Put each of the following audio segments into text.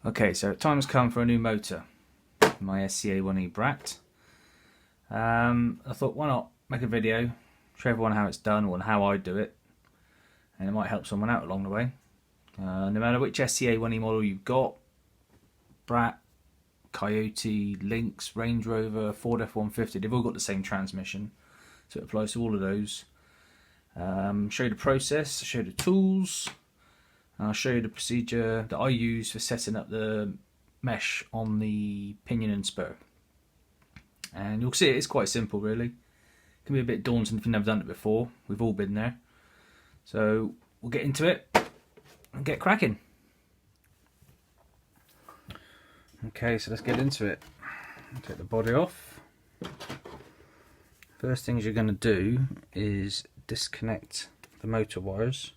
Okay, so time's come for a new motor, my SCA-1E Brat. I thought, why not make a video, show everyone how it's done or how I do it, and it might help someone out along the way. No matter which SCA-1E model you've got, Brat, Coyote, Lynx, Range Rover, Ford F-150, they've all got the same transmission, so it applies to all of those. Show you the process, show you the tools, and I'll show you the procedure that I use for setting up the mesh on the pinion and spur. And you'll see it's quite simple really. It can be a bit daunting if you've never done it before. We've all been there. So we'll get into it and get cracking. Okay, so let's get into it. Take the body off. First things you're going to do is disconnect the motor wires.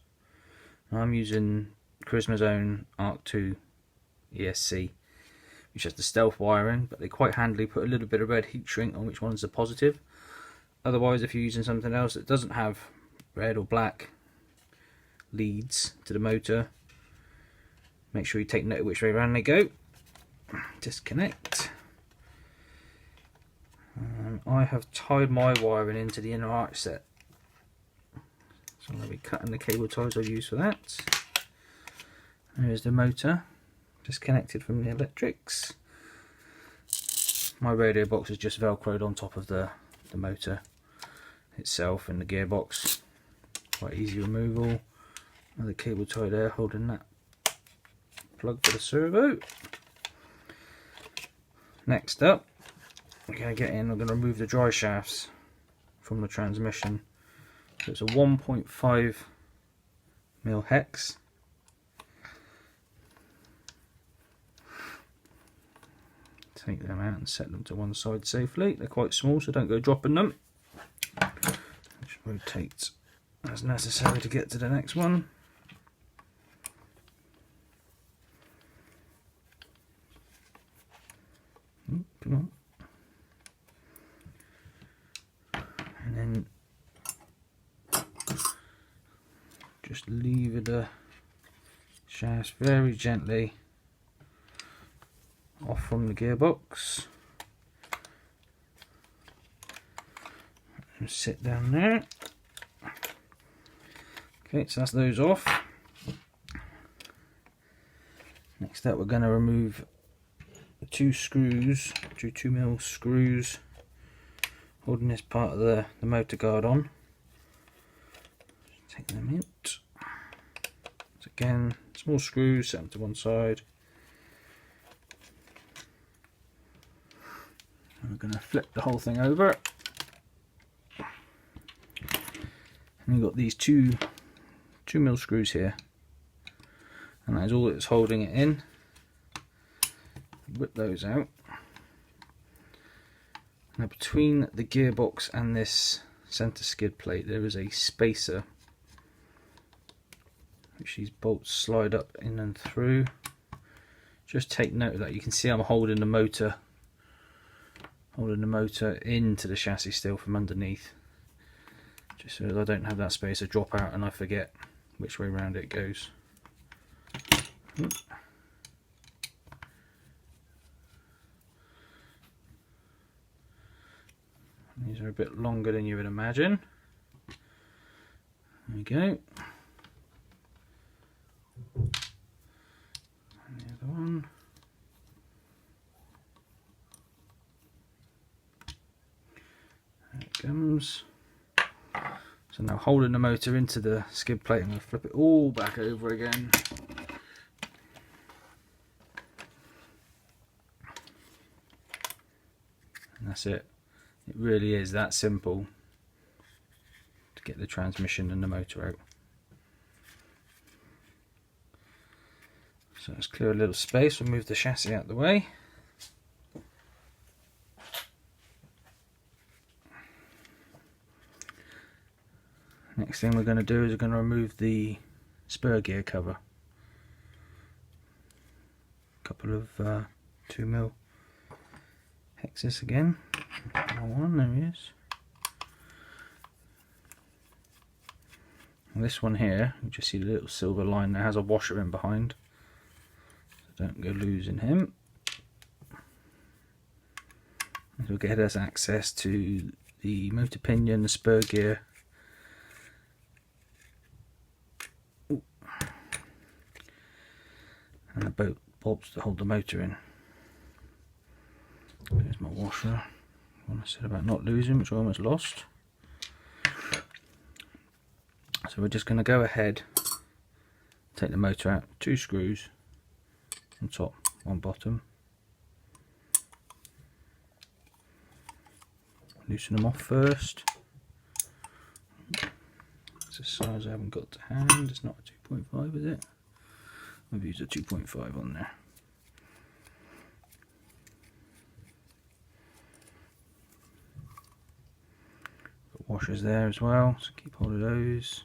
I'm using Carisma's own Arc 2 ESC, which has the stealth wiring, but they quite handily put a little bit of red heat shrink on which one's the positive. Otherwise, if you're using something else that doesn't have red or black leads to the motor, make sure you take note of which way around they go. Disconnect. I have tied my wiring into the inner arch set. So I'm going to be cutting the cable ties I've used for that. There's the motor, disconnected from the electrics. My radio box is just velcroed on top of the motor itself and the gearbox. Quite easy removal. Another cable tie there holding that plug for the servo. Next up, we're going to we're going to remove the dry shafts from the transmission. So it's a 1.5mm hex. Take them out and set them to one side safely. They're quite small, so don't go dropping them. Just rotate as necessary to get to the next one. Come on. And then just lever the shafts very gently off from the gearbox and sit down there. Okay, so that's those off. Next up, we're going to remove the two screws, 2mm screws holding this part of the motor guard on. Take them out. So again, small screws, set them to one side. And we're going to flip the whole thing over. And you've got these 2mm screws here. And that is all that's holding it in. Whip those out. Now between the gearbox and this centre skid plate there is a spacer which these bolts slide up in and through. Just take note of that. You can see I'm holding the motor into the chassis still from underneath, just so that I don't have that spacer drop out and I forget which way around it goes. These are a bit longer than you would imagine. There we go. And the other one. There it comes. So now holding the motor into the skid plate, I'm going to flip it all back over again. And that's it. It really is that simple to get the transmission and the motor out. So let's clear a little space, we'll move the chassis out of the way. Next thing we're going to do is we're going to remove the spur gear cover. A couple of 2mm hexes again. One, there he is. And this one here, you just see the little silver line that has a washer in behind. So don't go losing him. This will get us access to the motor pinion, the spur gear, and the bolt bobs to hold the motor in. There's my washer. What I said about not losing, which I almost lost. So we're just going to go ahead, take the motor out, 2 screws, one top, one bottom. Loosen them off first. It's a size I haven't got to hand. It's not a 2.5, is it? I've used a 2.5 on there. Got washers there as well, so keep hold of those.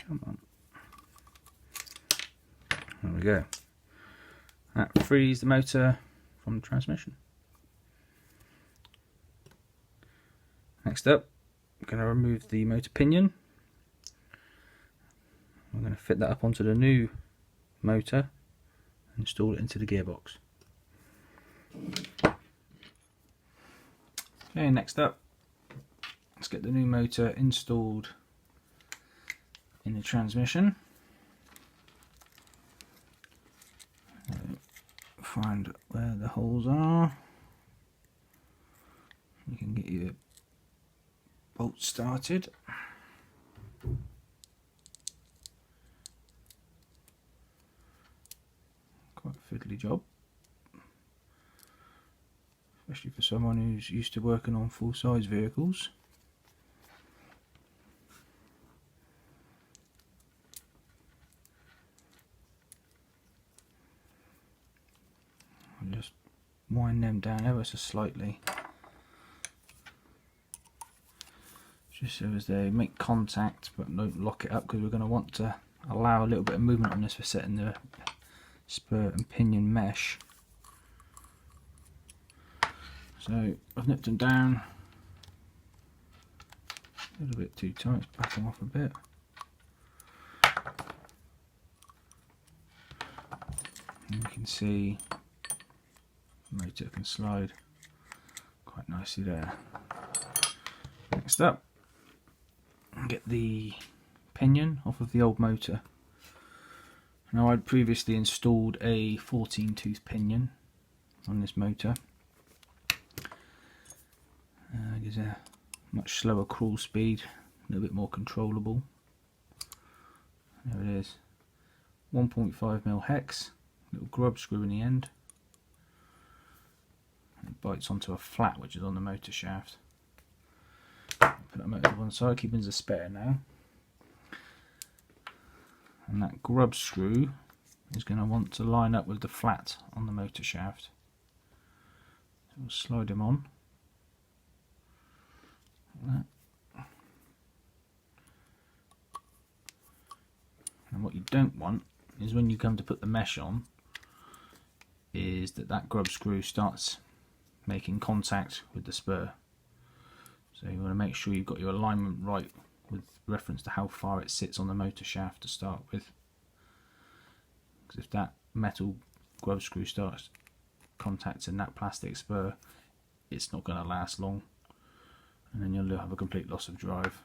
Come on. There we go. That frees the motor from the transmission. Next up, I'm going to remove the motor pinion. I'm going to fit that up onto the new motor and install it into the gearbox. Okay, next up, let's get the new motor installed in the transmission. Find where the holes are. You can get your bolt started. Quite a fiddly job, especially for someone who's used to working on full-size vehicles. I'll just wind them down ever so slightly, just so as they make contact but don't lock it up, because we're going to want to allow a little bit of movement on this for setting the spur and pinion mesh. So I've nipped them down a little bit too tight, let's back them off a bit. And you can see the motor can slide quite nicely there. Next up, get the pinion off of the old motor. Now, I'd previously installed a 14 tooth pinion on this motor. Gives a much slower crawl speed, a little bit more controllable. There it is, 1.5mm hex, little grub screw in the end. It bites onto a flat which is on the motor shaft. Put that motor to one side, keeping as a spare now. And that grub screw is going to want to line up with the flat on the motor shaft. So we'll slide him on. Like that. And what you don't want is, when you come to put the mesh on, is that grub screw starts making contact with the spur. So you want to make sure you've got your alignment right with reference to how far it sits on the motor shaft to start with. Because if that metal grub screw starts contacting that plastic spur, it's not going to last long, and then you'll have a complete loss of drive.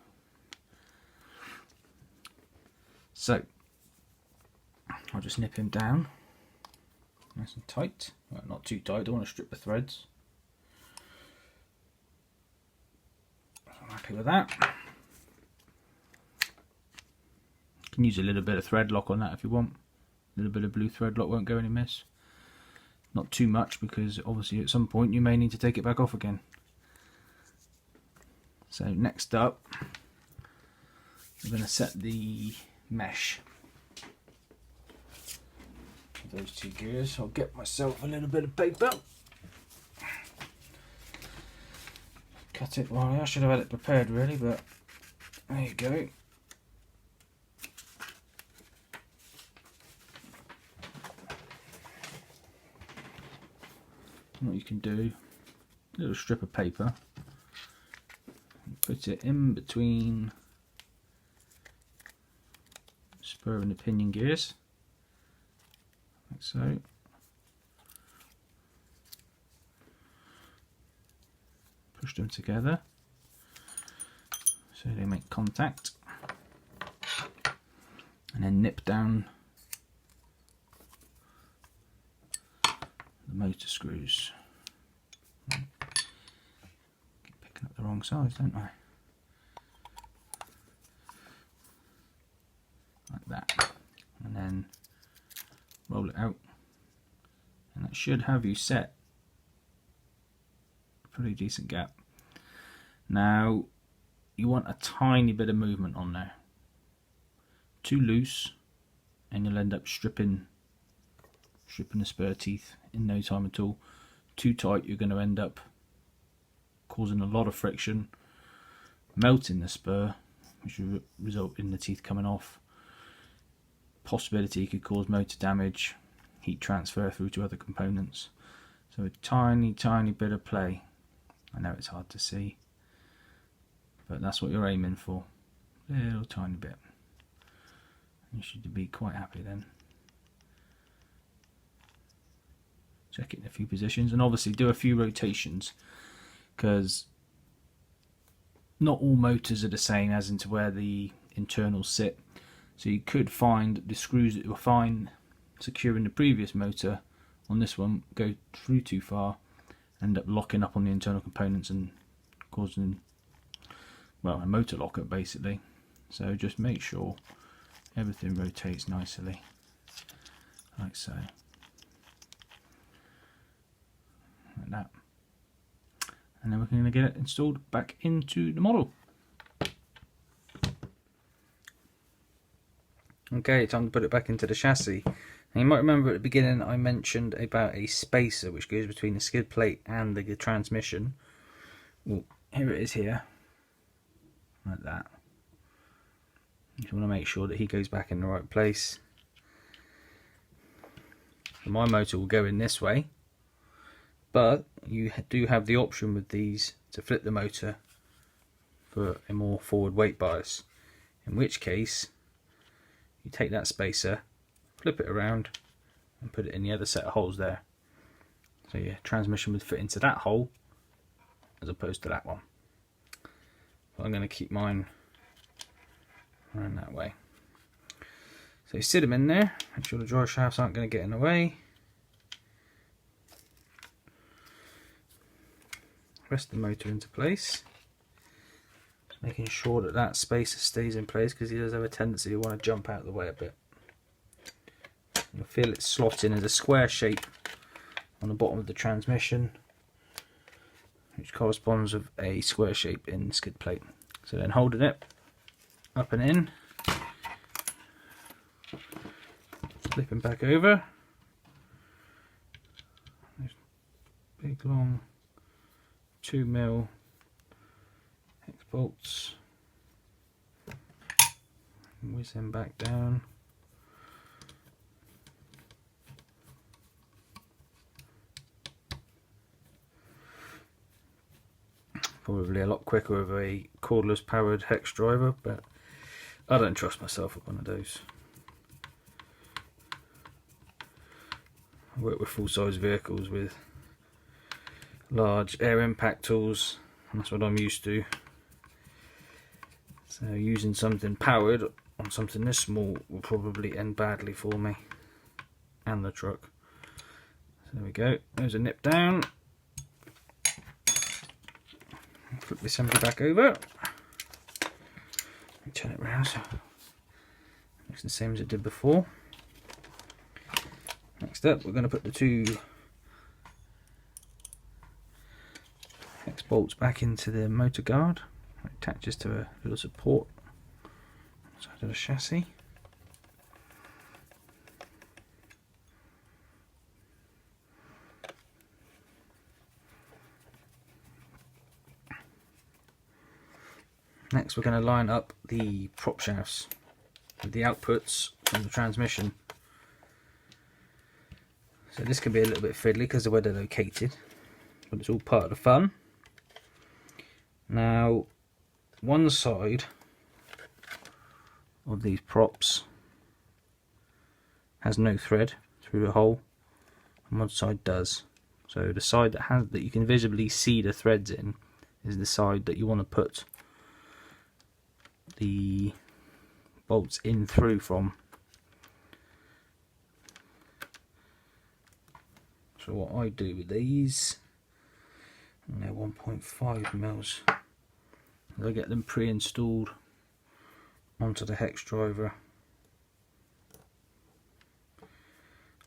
So I'll just nip him down nice and tight. Well, not too tight, I don't want to strip the threads. I'm happy with that. You can use a little bit of thread lock on that if you want. A little bit of blue thread lock won't go any miss. Not too much, because obviously at some point you may need to take it back off again. So next up, we're going to set the mesh for those two gears. I'll get myself a little bit of paper. Cut it. Well, I should have had it prepared really, but there you go. What you can do little strip of paper, put it in between the spur and the pinion gears, like so. Push them together so they make contact, and then nip down the motor screws. Keep picking up the wrong size, don't I? Like that, and then roll it out, and that should have you set a pretty decent gap. Now you want a tiny bit of movement on there. Too loose and you'll end up stripping the spur teeth in no time at all. Too tight, you're going to end up causing a lot of friction, melting the spur, which will result in the teeth coming off. Possibility it could cause motor damage, heat transfer through to other components. So a tiny bit of play. I know it's hard to see, but that's what you're aiming for. A little tiny bit. You should be quite happy then. Check it in a few positions, and obviously do a few rotations, because not all motors are the same as into where the internals sit. So you could find the screws that were fine securing the previous motor on this one go through too far, end up locking up on the internal components and causing, well, a motor lockup basically. So just make sure everything rotates nicely, like so, like that, and then we're going to get it installed back into the model. Okay, time to put it back into the chassis. And you might remember at the beginning I mentioned about a spacer which goes between the skid plate and the transmission. Well, here it is here, like that. You want to make sure that he goes back in the right place. So my motor will go in this way, but you do have the option with these to flip the motor for a more forward weight bias, in which case you take that spacer, flip it around and put it in the other set of holes there. So your transmission would fit into that hole as opposed to that one. But I'm going to keep mine around that way. So you sit them in there, make sure the drive shafts aren't going to get in the way. Rest the motor into place, making sure that that spacer stays in place, because he does have a tendency to want to jump out of the way a bit. You'll feel it slot in as a square shape on the bottom of the transmission, which corresponds with a square shape in the skid plate. So then holding it up and in, flipping back over, there's big long 2mm hex bolts, whiz them back down. Probably a lot quicker with a cordless powered hex driver, but I don't trust myself with one of those. I work with full-size vehicles with large air impact tools, and that's what I'm used to. So using something powered on something this small will probably end badly for me and the truck. So there we go, there's a nip down. Flip the assembly back over, turn it around so it's the same as it did before. Next up, we're going to put the two hex bolts back into the motor guard. It attaches to a little support on the side of the chassis. Next, we're going to line up the prop shafts with the outputs from the transmission. So this can be a little bit fiddly because of where they're located. but it's all part of the fun. Now, one side of these props has no thread through the hole, and one side does. So the side that you can visibly see the threads in is the side that you want to put the bolts in through from. So what I do with these, and they're 1.5 mils, I get them pre-installed onto the hex driver,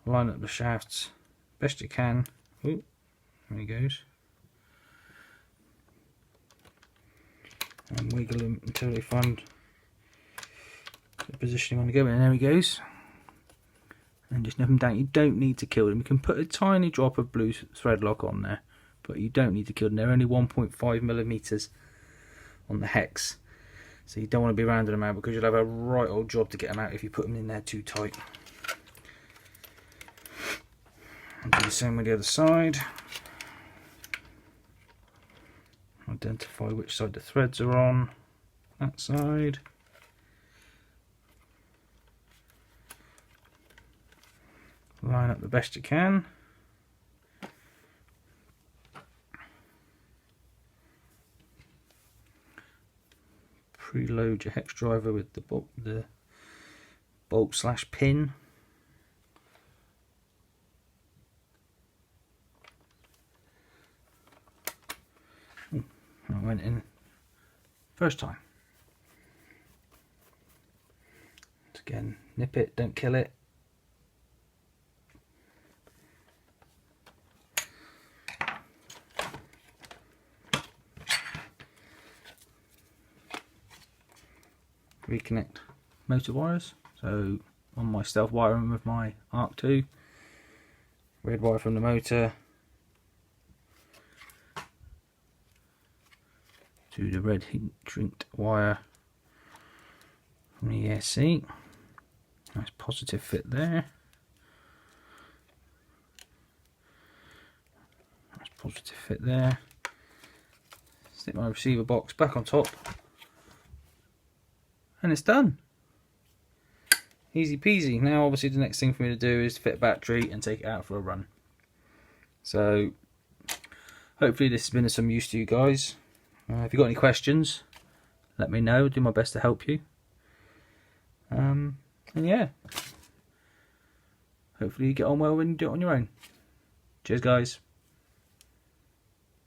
line up the shafts best you can. Ooh, there he goes, and wiggle them until they find the position you want to go in, and there he goes. And just nip them down. You don't need to kill them. You can put a tiny drop of blue thread lock on there, but you don't need to kill them. They're only 1.5 millimeters on the hex, so you don't want to be rounding them out, because you'll have a right old job to get them out if you put them in there too tight. And do the same with the other side. Identify which side the threads are on. That side. Line up the best you can. Preload your hex driver with the bolt slash pin. Ooh, I went in first time. And again, nip it, don't kill it. Reconnect motor wires. So on my stealth wiring with my Arc 2, red wire from the motor to the red heat shrink wire from the ESC. Nice positive fit there. Nice positive fit there. Stick my receiver box back on top, and it's done. Easy peasy. Now obviously the next thing for me to do is fit a battery and take it out for a run. So hopefully this has been of some use to you guys. If you've got any questions, let me know. I'll do my best to help you. And yeah, hopefully you get on well when you do it on your own. Cheers guys.